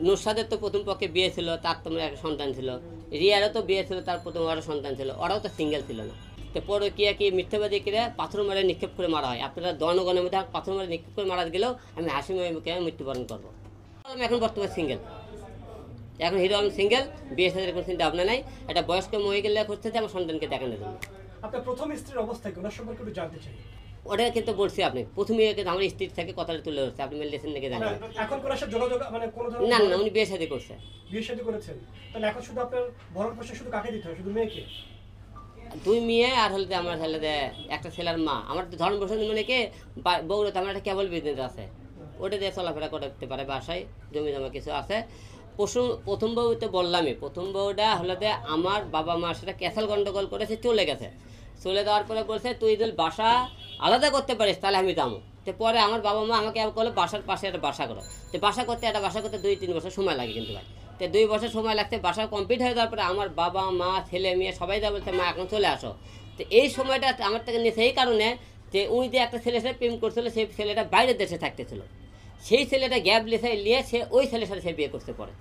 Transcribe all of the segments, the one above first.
নুসরাতের তো প্রথম পক্ষে বিয়ে ছিল, তার তো একটা সন্তান ছিল। রিয়ারও তো বিয়ে ছিল, তার প্রথম আরও সন্তান ছিল, ওরাও তো সিঙ্গেল ছিল না। তো পরকীয়া কি মিথ্যাবাদী কিনে পাথর মারে নিক্ষেপ করে মারা হয়। আপনারা জনগণের মধ্যে পাথর মারে নিক্ষেপ করে মারা গেলেও আমি হাসি মুখে মৃত্যুবরণ করবো। আমি এখন বর্তমানে সিঙ্গেল, এখন হিরো আলম সিঙ্গেল, বিয়ে সাথে কোনো চিন্তা ভাবনা নাই। একটা বয়স্ক মহিলা খুঁজতে আমার সন্তানকে দেখানোর জন্য। আপনার প্রথম স্ত্রীর অবস্থা কি, ওনার সম্পর্কে একটু জানতে চাই। ওটা কিন্তু বলছি আপনি প্রথমে আমার স্ত্রীর থেকে কথাটা তুলে ধরছে, আপনি মেলেছেন নাকি জানেন এখন কোন সাথে যোগাযোগ মানে কোন ধরনের না না, উনি বিয়ে শাদী করছে। বিয়ে শাদী করেছেন, তাহলে এখন শুধু আপনার ভরণ পোষণ শুধু কাকে দিতে হয়, শুধু মেয়েকে? দুই মেয়ে আর হলে আমার ছেলে একটা ছেলের মা। আমার ধরন বসে মানে কি বগুড়াতে আমার একটা কেবল বিজনেস আছে, ওটা দিয়ে চলাফেরা করতে পারে, বাসায় জমি জমা কিছু আছে। প্রথম বউ তো বললামই, প্রথম বউটা হলে আমার বাবা মা সেটা ক্যাসাল গন্ডগোল করেছে, চলে গেছে। চলে যাওয়ার পরে বলছে তুই যদি বাসা আলাদা করতে পারিস তাহলে আমি যাবো। তো পরে আমার বাবা মা আমাকে বলে বাসার পাশে একটা বাসা করো। তো বাসা করতে 2-3 বছর সময় লাগে কিন্তু ভাই। তো 2 বছর সময় লাগছে, বাসা কমপ্লিট হয়ে যাওয়ার পরে আমার বাবা মা ছেলে মেয়ে সবাই যা বলছে মা এখন চলে আসো। তো এই সময়টা আমার থেকে নিয়ে সেই কারণে যে উনি যে একটা ছেলের সাথে প্রেম করছিল, সেই ছেলেটা বাইরের দেশে থাকতেছিল, সেই ছেলেটা গ্যাপ নিয়ে সে ওই ছেলের সাথে সে বিয়ে করতে পারে।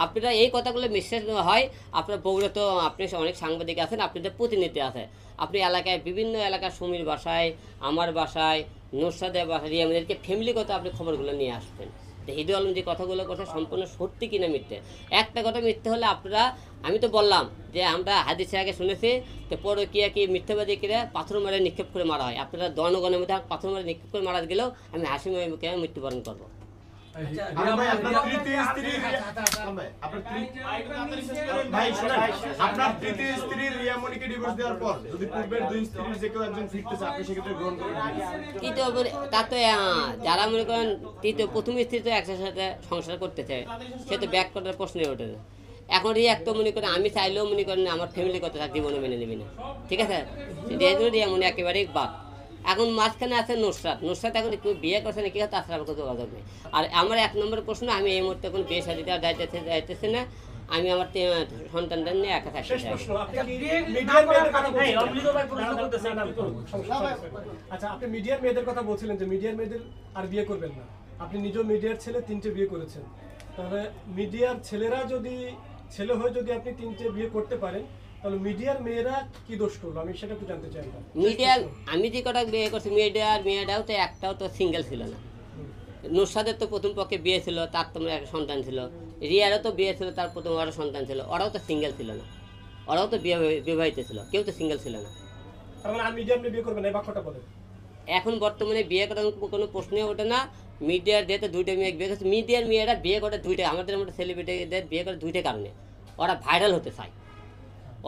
আপনারা এই কথাগুলো বিশ্বাস হয়, আপনার বগুড়া তো আপনি অনেক সাংবাদিক আছেন, আপনাদের প্রতিনিধি আছে, আপনি এলাকায় বিভিন্ন এলাকার সুমির বাসায়, আমার বাসায়, নুসরাতের বাসায়, রিয়ামিদেরকে ফ্যামিলিগত আপনি খবরগুলো নিয়ে আসবেন। তো হিরো আলম যে কথাগুলো কথা সম্পূর্ণ সত্যি কিনা মিথ্যে। একটা কথা মিথ্যে হলে আপনারা, আমি তো বললাম যে আমরা হাদিসে আগে শুনেছি, তো পরকীয়া কি মিথ্যাবাদী কিনে পাথর মারে নিক্ষেপ করে মারা হয়। আপনারা জনগণের মধ্যে পাথর মারে নিক্ষেপ করে মারা গেলেও আমি হাসি মুখে মৃত্যুবরণ করবো। আপনার তৃতীয় স্ত্রী রিয়া মনিকে ডিভোর্স দেওয়ার পর যদি পূর্বের দুই স্ত্রীর যে কেউ একজন ফিরতেছে, আপনি সেক্ষেত্রে গ্রহণ করবেন? তৃতীয় তা তো যারা মনে করেন প্রথম স্ত্রী তো একসাথে সাথে সংসার করতেছে, সে তো ব্যাক করার প্রশ্নই ওঠে না। এখন রিয়া তো মনে করেন আমি চাইলেও মনে করেন আমার ফ্যামিলি কথা তার জীবনে মেনে নেবে না, ঠিক আছে? রিয়া মনে একেবারেই বাদ। এখন মাঝখানে আছে নুসরাত এখন কেউ বিয়ে করছে না, কি হয় তার সাথে আমার কোনো যোগাযোগ নেই। আর আমার 1 নম্বর প্রশ্ন, আমি এই মুহূর্তে এখন বিয়ে শাদী দেওয়া যাইতেছে না, আমি আমার সন্তানদের নিয়ে একা থাকতে চাই। আচ্ছা, আপনি মিডিয়ার মেয়েদের কথা বলছিলেন যে মিডিয়ার মেয়েদের আর বিয়ে করবেন না, আপনি নিজেও মিডিয়ার ছেলে, 3টে বিয়ে করেছেন। তাহলে মিডিয়ার ছেলেরা যদি ছেলে হয়ে যদি আপনি 3টে বিয়ে করতে পারেন, তাহলে মিডিয়ার মেয়েরা কি দোষ করলো, আমি সেটা একটু জানতে চাই। মিডিয়ার আমি যে কটা বিয়ে করছি, মিডিয়ার মেয়েটাও তো একটাও তো সিঙ্গেল ছিল না। নুসরাতের তো প্রথম পক্ষে বিয়ে ছিল, তার তো একটা সন্তান ছিল। রিয়ারও তো বিয়ে ছিল, তার প্রথম আরও সন্তান ছিল, ওরাও তো সিঙ্গেল ছিল না, ওরাও তো বিবাহিত ছিল, কেউ তো সিঙ্গেল ছিল না। বিয়ে করবেন এই বাক্যটা বলেন। এখন বর্তমানে বিয়ে করার কোনো প্রশ্নই ওঠে না। মিডিয়ার যেহেতু 2টে মেয়ে বিয়ে করছে, মিডিয়ার মেয়েরা বিয়ে করে 2টে, আমাদের মধ্যে সেলিব্রিটিদের বিয়ে করে 2টে কারণে, ওরা ভাইরাল হতে চায়।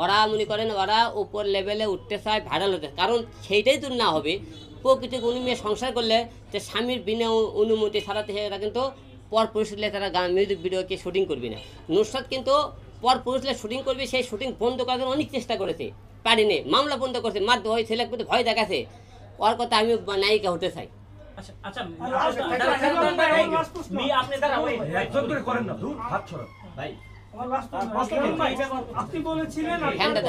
ওরা মনে করেন ওরা উপর লেভেলে উঠতে চায়, ভাইরাল হতে, কারণ সেইটাই তো না হবে। প্রকৃতি কোনো মেয়ে সংসার করলে যে স্বামীর বিনা অনুমতি ছাড়াতে এরা কিন্তু পর পুরুষলে তারা গান মিউজিক ভিডিওকে শুটিং করবে না। নুসরাত কিন্তু পর পুরুষলে শুটিং করবে, সেই শুটিং বন্ধ করার জন্য অনেক চেষ্টা করেছে, পারিনি, মামলা বন্ধ করছে, মার ওই ছেলে ভয় দেখাছে। ওর কথা আমি নায়িকা হতে চাই। আপনি বলেছিলেন হ্যান্ডা